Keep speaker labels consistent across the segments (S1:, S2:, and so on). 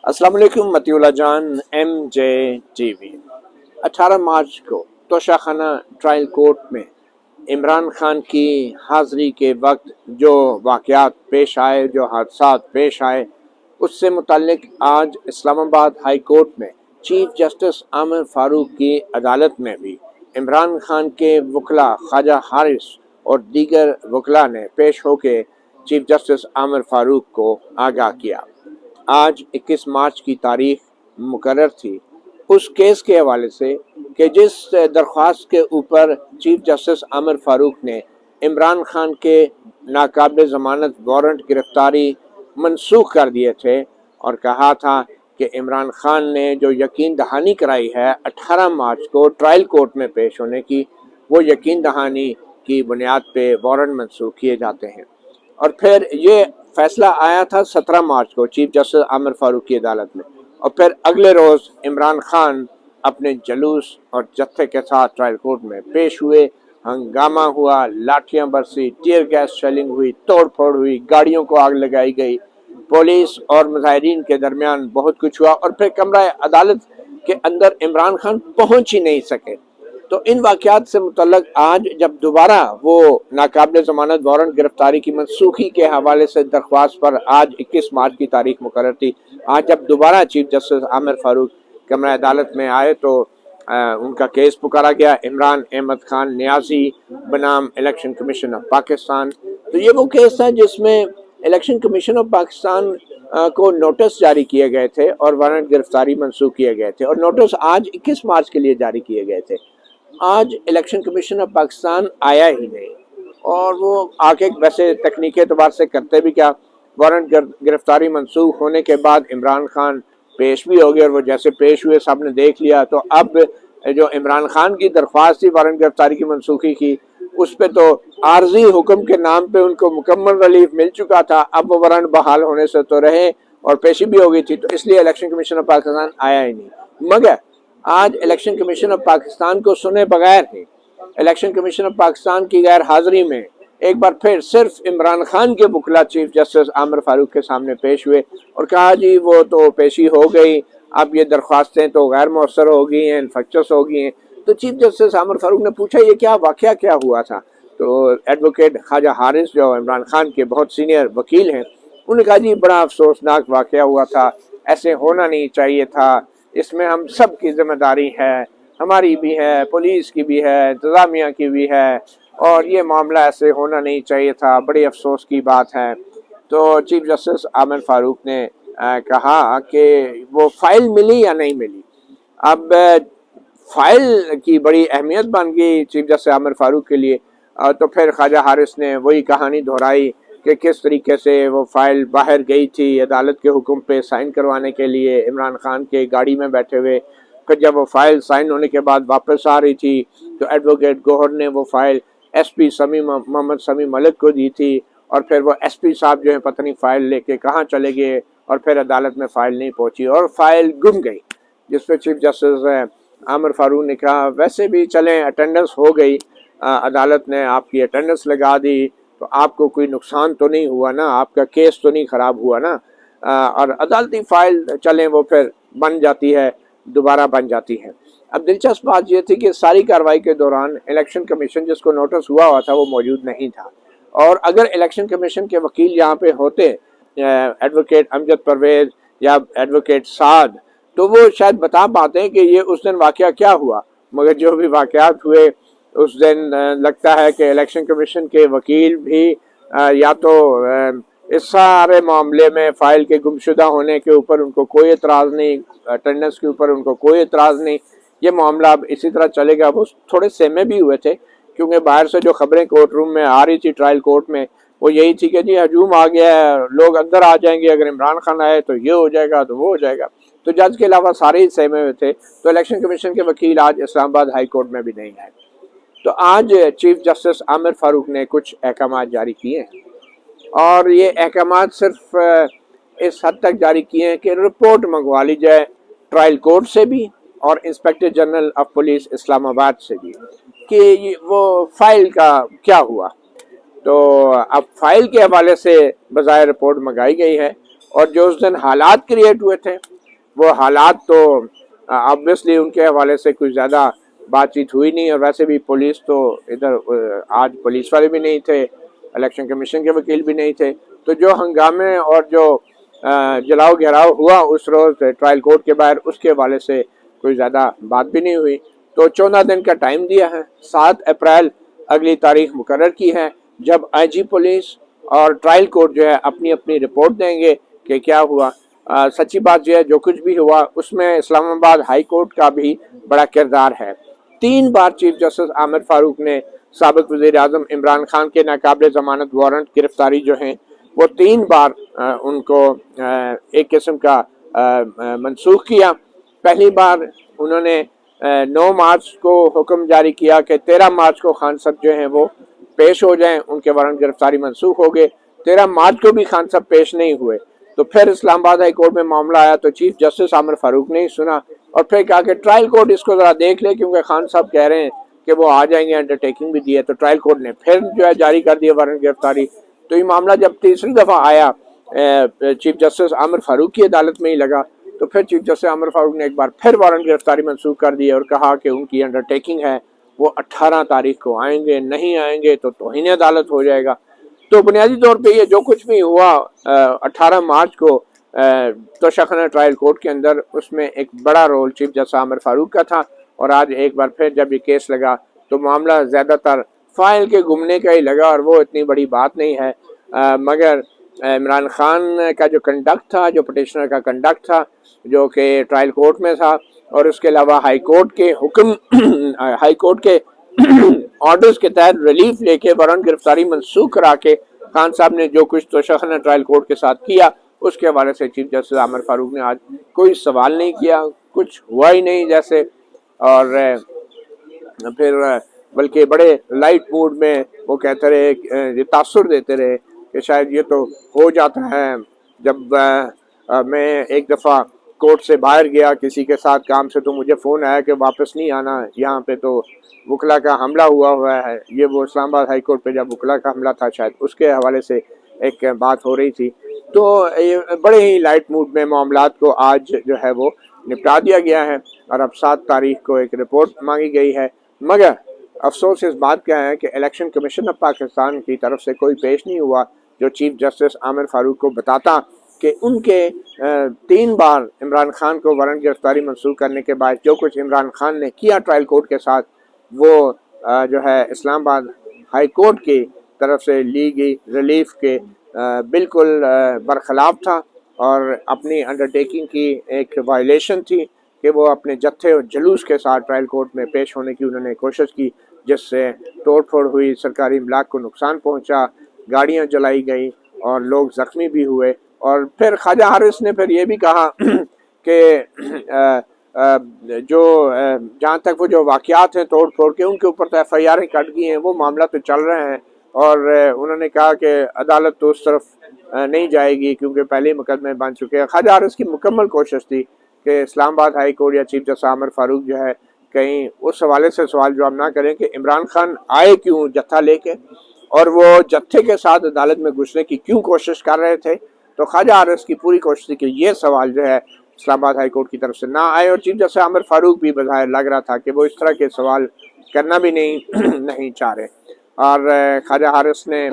S1: अस्सलाम वालेकुम मतिउल्लाह जान MJ TV। 18 मार्च को तोशाखाना ट्रायल कोर्ट में इमरान खान की हाज़िरी के वक्त जो वाक़यात पेश आए, जो हादसात पेश आए, उससे मुताल्लिक आज इस्लामाबाद हाई कोर्ट में चीफ जस्टिस आमिर फ़ारूक की अदालत में भी इमरान खान के वकला ख्वाजा हारिस और दीगर वकला ने पेश होकर चीफ जस्टिस आमिर फ़ारूक को आगाह किया। आज 21 मार्च की तारीख मुकर्रर थी उस केस के हवाले से कि जिस दरख्वास्त के ऊपर चीफ जस्टिस आमिर फ़ारूक ने इमरान खान के नाकाबिल ज़मानत वारंट गिरफ्तारी मनसूख कर दिए थे और कहा था कि इमरान खान ने जो यकीन दहानी कराई है 18 मार्च को ट्रायल कोर्ट में पेश होने की, वो यकीन दहानी की बुनियाद पे वारंट मनसूख किए जाते हैं। और फिर ये फैसला आया था 17 मार्च को चीफ जस्टिस आमिर फ़ारूक की अदालत में, और फिर अगले रोज़ इमरान खान अपने जलूस और जत्थे के साथ ट्रायल कोर्ट में पेश हुए। हंगामा हुआ, लाठियां बरसी, टीयर गैस शेलिंग हुई, तोड़ फोड़ हुई, गाड़ियों को आग लगाई गई, पुलिस और मुजाहिरीन के दरमियान बहुत कुछ हुआ और फिर कमरा अदालत के अंदर इमरान खान पहुंच ही नहीं सके। तो इन वाक़यात से मुतल्लक आज जब दोबारा वो नाकाबिल ज़मानत वारंट गिरफ्तारी की मनसूखी के हवाले से दरख्वास्त पर आज 21 मार्च की तारीख मुकर्रर थी, आज जब दोबारा चीफ जस्टिस आमिर फ़ारूक कमरा अदालत में आए तो उनका केस पुकारा गया। इमरान अहमद खान न्याजी बनाम इलेक्शन कमीशन ऑफ पाकिस्तान। तो ये वो केस है जिसमें इलेक्शन कमीशन ऑफ पाकिस्तान को नोटिस जारी किए गए थे और वारंट गिरफ्तारी मनसूख किए गए थे, और नोटिस आज 21 मार्च के लिए जारी किए गए थे। आज इलेक्शन कमीशन ऑफ पाकिस्तान आया ही नहीं, और वो आके वैसे तकनीकी एतबार से करते भी क्या, वारंट गिरफ्तारी मनसूख होने के बाद इमरान खान पेश भी हो गए और वो जैसे पेश हुए सब ने देख लिया। तो अब जो इमरान खान की दरख्वास्त थी वारंट गिरफ्तारी की मनसूखी की, उस पर तो आर्जी हुक्म के नाम पे उनको मुकम्मल रिलीफ मिल चुका था, अब वो वारंट बहाल होने से तो रहे और पेशी भी हो गई थी, तो इसलिए इलेक्शन कमीशन ऑफ पाकिस्तान आया ही नहीं। मगर आज इलेक्शन कमीशन ऑफ पाकिस्तान को सुने बगैर ही इलेक्शन कमीशन ऑफ पाकिस्तान की गैर हाजिरी में एक बार फिर सिर्फ इमरान खान के वकला चीफ जस्टिस आमिर फ़ारूक के सामने पेश हुए और कहा जी वो तो पेशी हो गई, अब ये दरख्वास्तें तो गैर मौसर हो गई हैं, इन्फेक्शस हो गई हैं। तो चीफ जस्टिस आमिर फ़ारूक ने पूछा ये क्या वाक़या क्या हुआ था। तो एडवोकेट ख्वाजा हारिस जो इमरान खान के बहुत सीनियर वकील हैं, उन्होंने कहा जी बड़ा अफसोसनाक वाक़या हुआ था, ऐसे होना नहीं चाहिए था, इसमें हम सब की जिम्मेदारी है, हमारी भी है, पुलिस की भी है, इंतज़ामिया की भी है, और ये मामला ऐसे होना नहीं चाहिए था, बड़ी अफसोस की बात है। तो चीफ जस्टिस आमिर फ़ारूक ने कहा कि वो फाइल मिली या नहीं मिली। अब फाइल की बड़ी अहमियत बन गई चीफ जस्टिस आमिर फ़ारूक के लिए। तो फिर ख्वाजा हारिस ने वही कहानी दोहराई कि किस तरीके से वो फाइल बाहर गई थी अदालत के हुक्म पे साइन करवाने के लिए इमरान खान के गाड़ी में बैठे हुए। फिर जब वो फाइल साइन होने के बाद वापस आ रही थी तो एडवोकेट गौहर ने वो फाइल SP मोहम्मद समी मलिक को दी थी, और फिर वो SP साहब जो है पता नहीं फाइल लेके कहाँ चले गए, और फिर अदालत में फ़ाइल नहीं पहुँची और फाइल गुम गई। जिस पर चीफ जस्टिस आमिर फ़ारूक ने कहा वैसे भी चलें, अटेंडेंस हो गई, अदालत ने आपकी अटेंडेंस लगा दी तो आपको कोई नुकसान तो नहीं हुआ ना, आपका केस तो नहीं ख़राब हुआ ना, और अदालती फ़ाइल चलें वो फिर बन जाती है, दोबारा बन जाती है। अब दिलचस्प बात यह थी कि सारी कार्रवाई के दौरान इलेक्शन कमीशन जिसको नोटिस हुआ था वो मौजूद नहीं था, और अगर इलेक्शन कमीशन के वकील यहाँ पे होते एडवोकेट अमजद परवेज़ या एडवोकेट साद, तो वो शायद बता पाते हैं कि ये उस दिन वाक़या क्या हुआ। मगर जो भी वाक़यात हुए उस दिन लगता है कि इलेक्शन कमीशन के वकील भी या तो इस सारे मामले में फ़ाइल के गुमशुदा होने के ऊपर उनको कोई एतराज़ नहीं, अटेंडेंस के ऊपर उनको कोई एतराज़ नहीं, ये मामला अब इसी तरह चलेगा। वो थोड़े सहमे भी हुए थे क्योंकि बाहर से जो खबरें कोर्ट रूम में आ रही थी ट्रायल कोर्ट में वो यही थी कि जी हजूम आ गया है, लोग अंदर आ जाएंगे, अगर इमरान खान आए तो ये हो जाएगा तो वो हो जाएगा। तो जज के अलावा सारे ही सहमे हुए थे। तो इलेक्शन कमीशन के वकील आज इस्लामाबाद हाई कोर्ट में भी नहीं आए। तो आज चीफ जस्टिस आमिर फ़ारूक ने कुछ अहकाम जारी किए हैं, और ये अहकाम सिर्फ इस हद तक जारी किए हैं कि रिपोर्ट मंगवा ली जाए ट्रायल कोर्ट से भी और inspector general of police Islamabad से भी कि वो फाइल का क्या हुआ। तो अब फाइल के हवाले से बज़ाहिर रिपोर्ट मंगाई गई है, और जो उस दिन हालात क्रिएट हुए थे وہ حالات تو آبویسلی ان کے حوالے سے کچھ زیادہ بات چیت ہوئی نہیں، اور ویسے بھی پولیس تو ادھر آج پولیس والے بھی نہیں تھے، الیکشن کمیشن کے وکیل بھی نہیں تھے، تو جو ہنگامے اور جو جلاؤ گھیراؤ ہوا اس روز ٹرائل کورٹ کے باہر، اس کے حوالے سے کوئی زیادہ بات بھی نہیں ہوئی۔ تو 14 دن کا ٹائم دیا ہے، 7 اپریل اگلی تاریخ مقرر کی ہے جب آئی جی پولیس اور ٹرائل کورٹ جو ہے اپنی اپنی رپورٹ دیں گے کہ کیا ہوا۔ سچی بات یہ ہے جو کچھ بھی ہوا اس میں اسلام آباد ہائی کورٹ کا بھی بڑا کردار ہے۔ 3 بار چیف جسٹس عامر فاروق نے سابق وزیر اعظم عمران خان کے ناقابل ضمانت وارنٹ گرفتاری جو ہیں وہ 3 بار ان کو ایک قسم کا منسوخ کیا۔ پہلی بار انہوں نے 9 مارچ کو حکم جاری کیا کہ 13 مارچ کو خان صاحب جو ہیں وہ پیش ہو جائیں، ان کے وارنٹ گرفتاری منسوخ ہو گئے۔ 13 مارچ کو بھی خان صاحب پیش نہیں ہوئے، تو پھر اسلام آباد ہائی کورٹ میں معاملہ آیا تو چیف جسٹس عامر فاروق نے ہی سنا، اور پھر کہا کہ ٹرائل کورٹ اس کو ذرا دیکھ لے کیونکہ خان صاحب کہہ رہے ہیں کہ وہ آ جائیں گے، انڈر ٹیکنگ بھی دی ہے، تو ٹرائل کورٹ نے پھر جو ہے جاری کر دیا وارنٹ گرفتاری۔ تو یہ معاملہ جب تیسری دفعہ آیا چیف جسٹس عامر فاروق کی عدالت میں ہی لگا، تو پھر چیف جسٹس عامر فاروق نے ایک بار پھر وارنٹ گرفتاری منسوخ کر دی اور کہا کہ ان کی انڈر ٹیکنگ ہے، وہ 18 تاریخ کو آئیں گے، نہیں آئیں گے تو توہین عدالت ہو جائے گا۔ تو بنیادی طور پہ یہ جو کچھ بھی ہوا 18 مارچ کو توشہ ٹرائل کورٹ کے اندر، اس میں ایک بڑا رول چیف جسٹس عامر فاروق کا تھا، اور آج ایک بار پھر جب یہ کیس لگا تو معاملہ زیادہ تر فائل کے گمنے کا ہی لگا، اور وہ اتنی بڑی بات نہیں ہے، مگر عمران خان کا جو کنڈکٹ تھا، جو پٹیشنر کا کنڈکٹ تھا جو کہ ٹرائل کورٹ میں تھا، اور اس کے علاوہ ہائی کورٹ کے حکم ہائی کورٹ کے آرڈرز کے تحت ریلیف لے کے وارنٹ گرفتاری منسوخ کرا کے خان صاحب نے جو کچھ توشہ ٹرائل کورٹ کے ساتھ کیا، اس کے حوالے سے چیف جسٹس عامر فاروق نے آج کوئی سوال نہیں کیا، کچھ ہوا ہی نہیں جیسے، اور پھر بلکہ بڑے لائٹ موڈ میں وہ کہتے رہے، یہ تاثر دیتے رہے کہ شاید یہ تو ہو جاتا ہے۔ جب میں ایک دفعہ کورٹ سے باہر گیا کسی کے ساتھ کام سے، تو مجھے فون آیا کہ واپس نہیں آنا، یہاں پہ تو وکلا کا حملہ ہوا ہے۔ یہ وہ اسلام آباد ہائی کورٹ پہ جب وکلا کا حملہ تھا، شاید اس کے حوالے سے ایک بات ہو رہی تھی۔ تو بڑے ہی لائٹ موڈ میں معاملات کو آج جو ہے وہ نپٹا دیا گیا ہے، اور اب 7 تاریخ کو ایک رپورٹ مانگی گئی ہے، مگر افسوس اس بات کا ہے کہ الیکشن کمیشن آف پاکستان کی طرف سے کوئی پیش نہیں ہوا جو چیف جسٹس عامر فاروق کو بتاتا کہ ان کے 3 بار عمران خان کو وارنٹ گرفتاری منسوخ کرنے کے بعد جو کچھ عمران خان نے کیا ٹرائل کورٹ کے ساتھ، وہ جو ہے اسلام آباد ہائی کورٹ کی طرف سے لی گئی ریلیف کے بالکل برخلاف تھا، اور اپنی انڈر ٹیکنگ کی ایک وائلیشن تھی کہ وہ اپنے جتھے اور جلوس کے ساتھ ٹرائل کورٹ میں پیش ہونے کی انہوں نے کوشش کی، جس سے توڑ پھوڑ ہوئی، سرکاری املاک کو نقصان پہنچا، گاڑیاں جلائی گئیں اور لوگ زخمی بھی ہوئے۔ اور پھر خواجہ حارث نے پھر یہ بھی کہا کہ جو جہاں تک وہ جو واقعات ہیں توڑ پھوڑ کے، ان کے اوپر تو ایف آئی آریں کٹ گئی ہیں، وہ معاملہ تو چل رہے ہیں، اور انہوں نے کہا کہ عدالت تو اس طرف نہیں جائے گی کیونکہ پہلے مقدمے بن چکے ہیں۔ خواجہ حارث کی مکمل کوشش تھی کہ اسلام آباد ہائی کورٹ یا چیف جسٹس عامر فاروق جو ہے کہیں اس حوالے سے سوال جواب نہ کریں کہ عمران خان آئے کیوں جتھا لے کے، اور وہ جتھے کے ساتھ عدالت میں گھسنے کی کیوں کوشش کر رہے تھے۔ تو خواجہ حارث کی پوری کوشش تھی کہ یہ سوال جو ہے اسلام آباد ہائی کورٹ کی طرف سے نہ آئے، اور چیف جسٹس عامر فاروق بھی بظاہر لگ رہا تھا کہ وہ اس طرح کے سوال کرنا بھی نہیں چاہ رہے، اور خواجہ حارث نے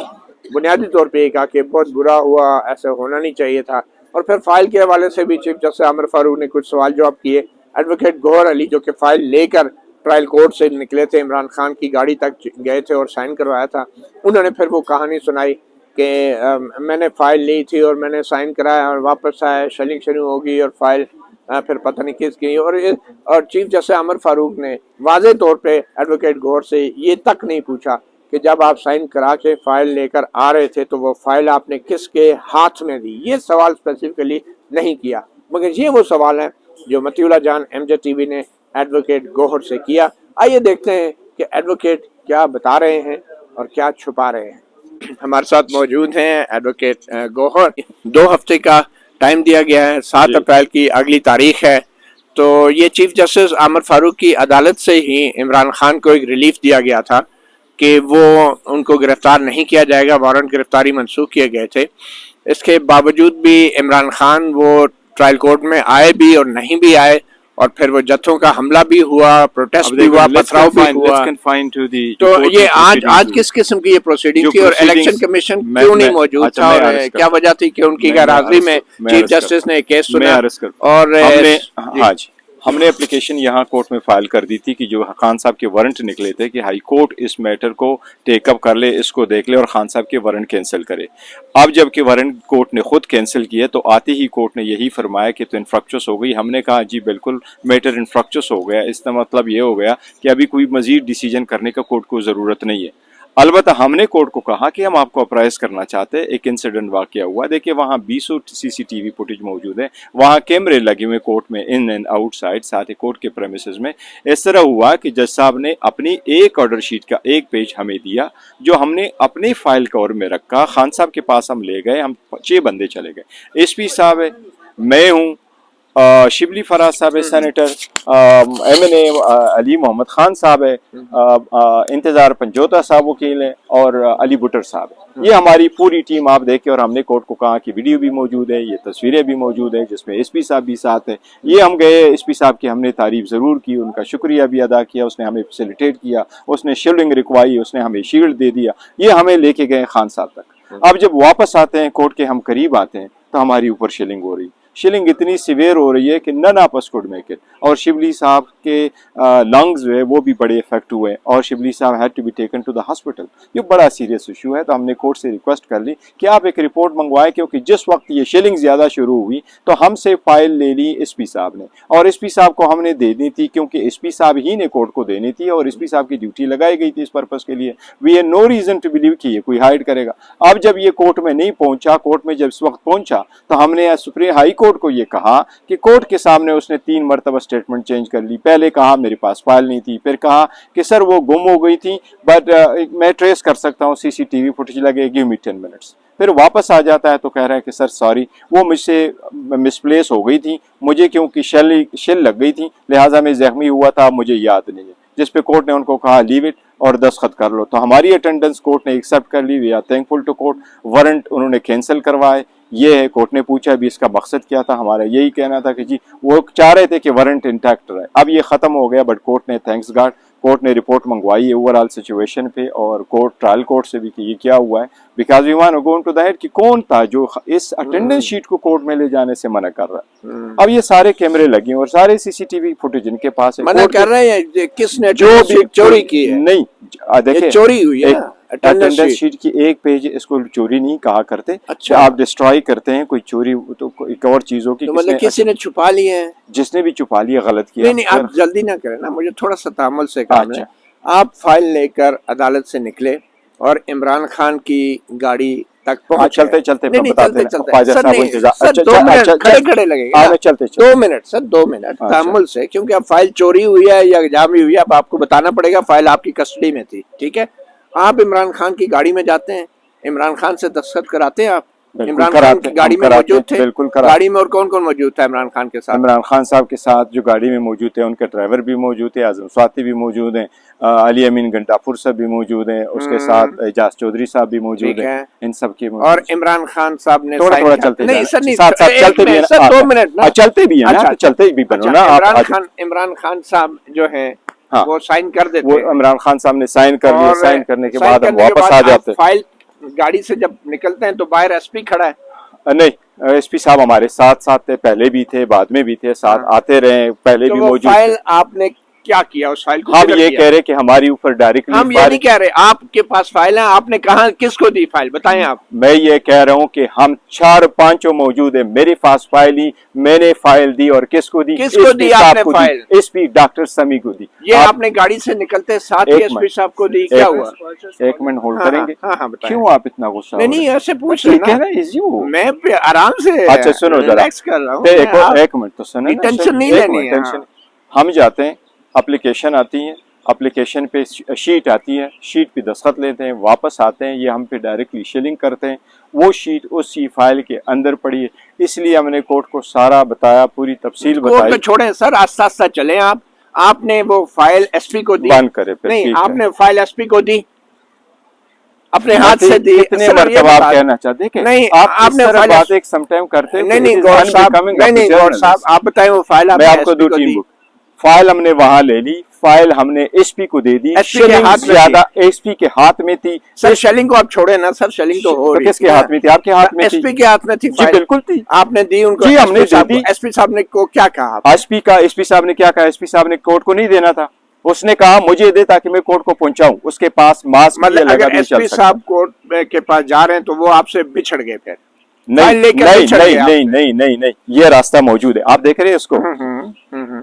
S1: بنیادی طور پہ یہ کہا کہ بہت برا ہوا، ایسا ہونا نہیں چاہیے تھا۔ اور پھر فائل کے حوالے سے بھی چیف جسٹس عامر فاروق نے کچھ سوال جواب کیے۔ ایڈوکیٹ گوہر علی جو کہ فائل لے کر ٹرائل کورٹ سے نکلے تھے، عمران خان کی گاڑی تک گئے تھے اور سائن کروایا تھا، انہوں نے پھر وہ کہانی سنائی کہ میں نے فائل لی تھی اور میں نے سائن کرایا اور واپس آیا، شیلنگ شروع ہوگی اور فائل پھر پتہ نہیں کس کی، اور چیف جسٹس عامر فاروق نے واضح طور پہ ایڈوکیٹ گوہر سے یہ تک نہیں پوچھا کہ جب آپ سائن کرا کے فائل لے کر آ رہے تھے تو وہ فائل آپ نے کس کے ہاتھ میں دی، یہ سوال اسپیسیفکلی نہیں کیا، مگر یہ وہ سوال ہے جو مطیع اللہ جان ایم جے ٹی وی نے ایڈوکیٹ گوہر سے کیا۔ آئیے دیکھتے ہیں کہ ایڈوکیٹ کیا بتا رہے ہیں اور کیا چھپا رہے ہیں۔ ہمارے ساتھ موجود ہیں ایڈوکیٹ گوہر۔ 2 ہفتے کا ٹائم دیا گیا ہے، 7 اپریل کی اگلی تاریخ ہے، تو یہ چیف جسٹس عامر فاروق کی عدالت سے ہی عمران خان کو ایک ریلیف دیا گیا تھا کہ وہ ان کو گرفتار نہیں کیا جائے گا، وارنٹ گرفتاری منسوخ کیے گئے تھے۔ اس کے باوجود بھی عمران خان وہ ट्रायल कोर्ट में आए भी और नहीं भी आए, और फिर वो जत्थों का हमला भी हुआ, प्रोटेस्ट भी हुआ, पथराव भी हुआ, तो ये आज किस किस्म की ये प्रोसीडिंग थी, और इलेक्शन कमीशन क्यों नहीं मौजूद था, और क्या वजह थी कि उनकी गैर हाजिरी में चीफ जस्टिस ने केस सुना? और
S2: हमने एप्लीकेशन यहाँ कोर्ट में फाइल कर दी थी कि जो खान साहब के वारंट निकले थे कि हाई कोर्ट इस मैटर को टेकअप कर ले, इसको देख ले और खान साहब के वारंट कैंसिल करे। अब जबकि वारंट कोर्ट ने खुद कैंसिल किया तो आते ही कोर्ट ने यही फरमाया कि तो इन्फ्रक्चस हो गई। हमने कहा जी बिल्कुल मैटर इन्फ्रक्चस हो गया, इसका मतलब ये हो गया कि अभी कोई मजीद डिसीजन करने का कोर्ट को ज़रूरत नहीं है। अलबत्ता हमने कोर्ट को कहा कि हम आपको अप्राइज करना चाहते हैं, एक इंसिडेंट वाक़या हुआ, देखिए वहाँ 20 CCTV फुटेज मौजूद है, वहाँ कैमरे लगे हुए कोर्ट में इन एंड आउटसाइड, साथ ही कोर्ट के प्रेमिसेस में। इस तरह हुआ कि जज साहब ने अपनी एक ऑर्डर शीट का एक पेज हमें दिया जो हमने अपनी फाइल कवर में रखा, खान साहब के पास हम ले गए, हम 6 बंदे चले गए, SP साहब है, मैं हूँ, शिबली फराज साहब है सेनेटर, MNA अली मोहम्मद खान साहब है, इंतजार पंजोता साहब वकील है, और अली बुटर साहब है। ये हमारी पूरी टीम आप देखें, और हमने कोर्ट को कहा कि वीडियो भी मौजूद है, ये तस्वीरें भी मौजूद है जिसमें SP साहब भी साथ है। ये हम गए, SP साहब की हमने तारीफ ज़रूर की, उनका शुक्रिया भी अदा किया, उसने हमें फैसिलिटेट किया, उसने शील्डिंग रिक्वाई, उसने हमें शील्ड दे दिया, ये हमें लेके गए खान साहब तक। अब जब वापस आते हैं कोर्ट के हम करीब आते हैं तो हमारी ऊपर शिलिंग हो रही, शिलिंग इतनी सिवियर हो रही है कि none of us could make it, और शिबली साहब के लंग्स जो है वो भी बड़े इफेक्ट हुए, और Shibli sahib had to be taken to the hospital. ये बड़ा सीरियस इशू है, तो हमने कोर्ट से रिक्वेस्ट कर ली कि आप एक रिपोर्ट मंगवाएं, क्योंकि जिस वक्त ये शिलिंग ज़्यादा शुरू हुई तो हमसे फाइल ले ली SP साहब ने, और SP साहब को हमने देनी थी क्योंकि SP साहब ही ने कोर्ट को देनी थी, और SP साहब की ड्यूटी लगाई गई थी इस पर्पज़ के लिए। We have no reason to believe कि ये कोई हाइड करेगा। अब जब ये कोर्ट में नहीं पहुंचा, कोर्ट में जब इस वक्त पहुंचा तो हमने सुप्रीम हाई कोर्ट को ये कहा कि कोर्ट के सामने उसने 3 मरतबा स्टेटमेंट चेंज कर ली। पहले कहा मेरे पास फाइल नहीं थी, फिर कहा कि सर वो गुम हो गई थी, बट मैं ट्रेस कर सकता हूँ, CCTV फुटेज लगे, गिव मी 10 मिनट्स। फिर वापस आ जाता है तो कह रहा है कि सर सॉरी, वो मुझसे मिसप्लेस हो गई थी, मुझे क्योंकि शेल लग गई थी, लिहाजा मैं जख्मी हुआ था, मुझे याद नहीं है। जिस पे कोर्ट ने उनको कहा लीव इट और दस्तखत कर लो, तो हमारी अटेंडेंस कोर्ट ने एक्सेप्ट कर ली। We are thankful to court. Warrant उन्होंने कैंसिल करवाए। ये है, कोर्ट ने पूछा भी इसका मकसद क्या था, हमारा यही कहना था कि जी वो चाह रहे थे कि वारंट इंटैक्ट रहे। अब ये ख़त्म हो गया, बट कोर्ट ने थैंक्स गॉड कोर्ट ने रिपोर्ट मंगवाई है ओवरऑल सिचुएशन पे, और कोर्ट ट्रायल कोर्ट से भी कि ये क्या हुआ है, because we want to go into the head कि कौन था जो इस अटेंडेंस शीट को कोर्ट में ले जाने से मना कर रहा है। अब ये सारे कैमरे लगे और सारे CCTV फुटेज इनके पास है,
S1: मना कर रहे हैं, किसने जो भी चोरी की है?
S2: नहीं, देखिए
S1: चोरी हुई है,
S2: अटेंडेंस शीट की एक पेज, इसको चोरी नहीं कहा करते।
S1: अच्छा,
S2: आप डिस्ट्रॉय करते हैं कोई चोरी तो एक और चीजों की,
S1: तो मतलब किसी ने छुपा लिए हैं,
S2: जिसने भी छुपा लिया गलत किया।
S1: नहीं, आप जल्दी ना करें ना, मुझे थोड़ा सा तामुल से काम है। आप फाइल लेकर अदालत से निकले और इमरान खान की गाड़ी तक पहुंचे,
S2: चलते चलते खड़े
S1: लगेगा, चलते 2 मिनट सर, 2 मिनट तामुल से, क्योंकि अब फाइल चोरी हुई है या जामी हुई है, अब आपको बताना पड़ेगा। फाइल आपकी कस्टडी में थी, ठीक है, आप इमरान खान की गाड़ी में जाते हैं, इमरान खान से दस्तखत कराते हैं आप? इमरान खान की गाड़ी में मौजूद थे?
S2: बिल्कुल।
S1: गाड़ी में और कौन कौन मौजूद था इमरान खान के साथ?
S2: इमरान खान साहब के साथ जो गाड़ी में मौजूद थे उनके ड्राइवर भी मौजूद थे, आजम स्वाति भी मौजूद हैं, अली अमीन गंडापुर साहब भी मौजूद हैं, उसके साथ एजाज चौधरी साहब भी मौजूद हैं, इन सब की।
S1: और इमरान खान साहब ने
S2: थोड़ा थोड़ा चलते
S1: नहीं सर, नहीं
S2: चलते भी
S1: सर, 2 मिनट ना,
S2: चलते भी है, चलते भी बनो ना।
S1: इमरान खान साहब जो है वो साइन कर देते,
S2: वो इमरान खान साहब ने साइन कर दिया, साइन करने के बाद हम वापस आ जाते।
S1: फाइल गाड़ी से जब निकलते हैं तो बाहर SP खड़ा है?
S2: नहीं, SP साहब हमारे साथ थे, पहले भी थे, बाद में भी थे, साथ आते रहे, पहले भी मौजूद।
S1: फाइल आपने क्या किया उस फाइल को?
S2: हम ये कह रहे कि हमारी ऊपर डायरेक्टली,
S1: हम ये नहीं कह रहे, आपके पास फाइल है, आपने कहा किसको दी फाइल, बताएं आप।
S2: मैं ये कह रहा हूँ कि हम 4-5 मौजूद है, मेरे पास फाइल ही, मैंने फाइल दी, और किसको दी?
S1: किसको दी आपने फाइल?
S2: SP डॉक्टर समी को दी।
S1: ये आपने गाड़ी से निकलते साथ ही SP साहब को दी, क्या हुआ?
S2: 1 मिनट होल्ड करेंगे।
S1: हाँ,
S2: क्यों आप इतना गुस्सा?
S1: नहीं, ऐसे पूछ रहे हैं, मैं आराम से,
S2: अच्छा सुनो जरा,
S1: रिलैक्स कर रहा हूँ,
S2: 1 मिनट तो सुनो,
S1: टेंशन नहीं लेनी है।
S2: हम जाते हैं, एप्लीकेशन आती है, एप्लीकेशन पे शीट आती है, शीट पे दस्तखत लेते हैं, वापस आते हैं, ये हम पे डायरेक्टली शिलिंग करते हैं, वो शीट उसी फाइल के अंदर पड़ी है। इसलिए हमने कोर्ट को सारा बताया, पूरी तफसील बताई।
S1: कोर्ट में छोड़ें सर, आस्ता चलें आप। आपने वो फाइल SP को दी?
S2: बंद करे,
S1: नहीं, आपने फाइल SP को दी, اپنے ہاتھ سے دی.
S2: کتنے مرتبہ آپ کہنا چاہتے ہیں کہ
S1: نہیں
S2: آپ اس طرح بات ایک سم ٹائم کرتے ہیں.
S1: نہیں گور صاحب, نہیں گور صاحب آپ بتائیں وہ فائل
S2: میں آپ کو دو تین بک فائل ہم نے وہاں لے لی, فائل ہم نے ایس پی کو دے دی, شیلنگ زیادہ ایس پی کے ہاتھ میں تھی.
S1: سر شیلنگ کو آپ چھوڑے نا سر, شیلنگ تو ہو رہی,
S2: کس کے ہاتھ میں تھی؟ آپ کے ہاتھ میں تھی,
S1: ایس پی کے ہاتھ میں تھی.
S2: جی بالکل تھی,
S1: آپ نے دی ان کو.
S2: جی ہم نے دے دی.
S1: ایس پی صاحب نے کو کیا کہا؟
S2: ایس پی صاحب نے کیا کہا؟ ایس پی صاحب نے کورٹ کو نہیں دینا تھا, اس نے کہا مجھے دے تاکہ میں کورٹ کو پہنچاؤں. اس کے پاس ماسک
S1: مطلب اگر ایس پی صاحب کورٹ کے پاس جا رہے ہیں تو وہ آپ سے بچھڑ گئے پھر؟
S2: نہیں, یہ راستہ موجود ہے, آپ دیکھ رہے ہیں اس کو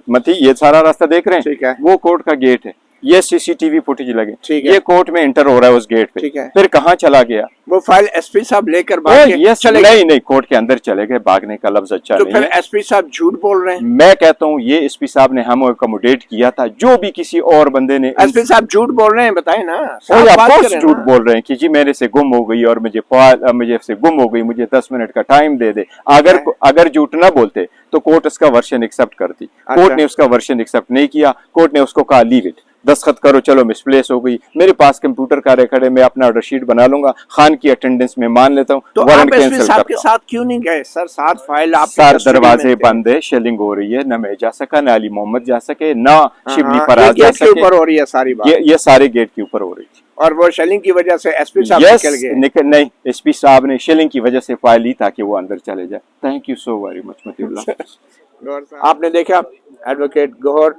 S2: متی, یہ سارا راستہ دیکھ رہے ہیں, وہ کورٹ کا گیٹ ہے, یہ سی سی ٹی وی فوٹیج لگے, یہ کورٹ میں انٹر ہو رہا ہے اس گیٹ پہ. پھر کہاں چلا گیا
S1: وہ فائل؟ ایس پی صاحب لے کر نہیں,
S2: کورٹ کے اندر چلے گئے. بھاگنے کا لفظ اچھا نہیں ہے.
S1: ایس پی صاحب جھوٹ بول رہے ہیں.
S2: میں کہتا ہوں یہ ایس پی صاحب نے ہم اکوموڈیٹ کیا تھا, جو بھی کسی اور بندے نے.
S1: ایس پی صاحب جھوٹ بول رہے ہیں, بتائیں نا.
S2: جھوٹ بول رہے ہیں کہ جی میرے سے گم ہو گئی اور مجھے سے گم ہو گئی, مجھے 10 منٹ کا ٹائم دے دے. اگر جھوٹ نہ بولتے تو کورٹ اس کا ورژن ایکسپٹ کرتی. کورٹ نے اس کا ورژن ایکسپٹ نہیں کیا. کورٹ نے اس کو کہا لیو اٹ, دستخط کرو, چلو مسپلیس ہو گئی. میرے پاس کمپیوٹر کا ریکارڈ ہے, میں اپنا آرڈر شیٹ بنا لوں گا, خان کی اٹینڈنس میں مان لیتا ہوں.
S1: تو آپ ایس پی صاحب کے ساتھ کیوں نہیں گئے سر؟ 7 فائل آپ
S2: سر دروازے بند ہے, شیلنگ ہو رہی ہے, نہ میں جا سکا, نہ علی محمد جا سکے, نہ شبلی فراز جا سکے.
S1: اوپر ہو رہی ہے ساری بات,
S2: یہ سارے گیٹ کے اوپر ہو رہی تھی.
S1: اور وہ شیلنگ کی وجہ سے ایس پی صاحب نکل گئے.
S2: نہیں, ایس پی صاحب نے شیلنگ کی وجہ سے فائل لی تاکہ وہ اندر چلے جائے. Thank you so very much متی اللہ.
S1: آپ نے دیکھا ایڈوکیٹ گوہر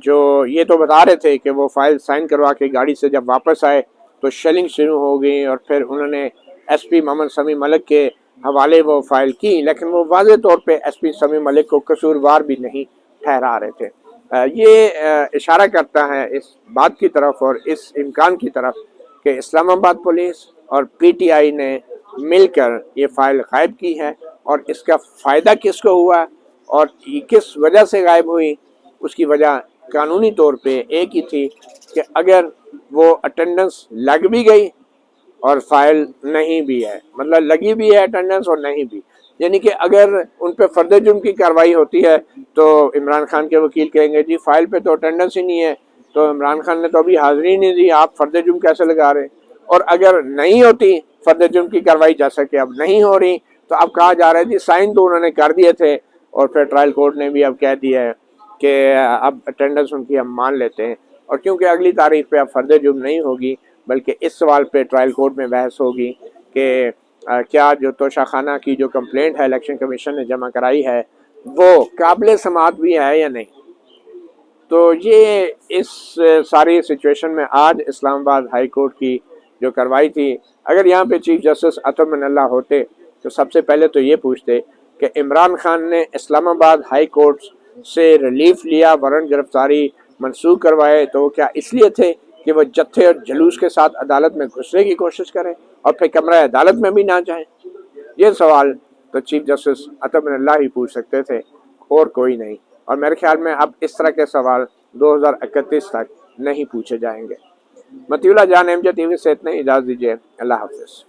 S1: جو یہ تو بتا رہے تھے کہ وہ فائل سائن کروا کے گاڑی سے جب واپس آئے تو شیلنگ شروع ہو گئی, اور پھر انہوں نے ایس پی محمد سمیع ملک کے حوالے وہ فائل کی, لیکن وہ واضح طور پہ ایس پی سمیع ملک کو قصوروار بھی نہیں ٹھہرا رہے تھے. یہ اشارہ کرتا ہے اس بات کی طرف اور اس امکان کی طرف کہ اسلام آباد پولیس اور پی ٹی آئی نے مل کر یہ فائل غائب کی ہے, اور اس کا فائدہ کس کو ہوا اور کس وجہ سے غائب ہوئی. اس کی وجہ قانونی طور پہ ایک ہی تھی کہ اگر وہ اٹینڈنس لگ بھی گئی اور فائل نہیں بھی ہے, مطلب لگی بھی ہے اٹینڈنس اور نہیں بھی, یعنی کہ اگر ان پہ فرد جرم کی کارروائی ہوتی ہے تو عمران خان کے وکیل کہیں گے جی فائل پہ تو اٹینڈنس ہی نہیں ہے, تو عمران خان نے تو ابھی حاضری نہیں دی, آپ فرد جرم کیسے لگا رہے. اور اگر نہیں ہوتی فرد جرم کی کارروائی, جیسا کہ اب نہیں ہو رہی, تو اب کہا جا رہا ہے جی سائن تو انہوں نے کر دیے تھے, اور پھر ٹرائل کورٹ نے بھی اب کہہ دیا ہے کہ اب اٹینڈنس ان کی ہم مان لیتے ہیں. اور کیونکہ اگلی تاریخ پہ اب فرد جرم نہیں ہوگی, بلکہ اس سوال پہ ٹرائل کورٹ میں بحث ہوگی کہ کیا جو توشہ خانہ کی جو کمپلینٹ ہے الیکشن کمیشن نے جمع کرائی ہے وہ قابل سماعت بھی ہے یا نہیں. تو یہ اس ساری سچویشن میں آج اسلام آباد ہائی کورٹ کی جو کارروائی تھی, اگر یہاں پہ چیف جسٹس عطا من اللہ ہوتے تو سب سے پہلے تو یہ پوچھتے کہ عمران خان نے اسلام آباد ہائی کورٹ سے ریلیف لیا, وارنٹ گرفتاری منسوخ کروائے, تو وہ کیا اس لیے تھے کہ وہ جتھے اور جلوس کے ساتھ عدالت میں گھسنے کی کوشش کریں اور پھر کمرہ عدالت میں بھی نہ جائیں؟ یہ سوال تو چیف جسٹس عطا من اللہ ہی پوچھ سکتے تھے, اور کوئی نہیں. اور میرے خیال میں اب اس طرح کے سوال 2031 تک نہیں پوچھے جائیں گے. متی اللہ جان, ایم جے ٹی وی سے اتنے, اجازت دیجیے, اللہ حافظ.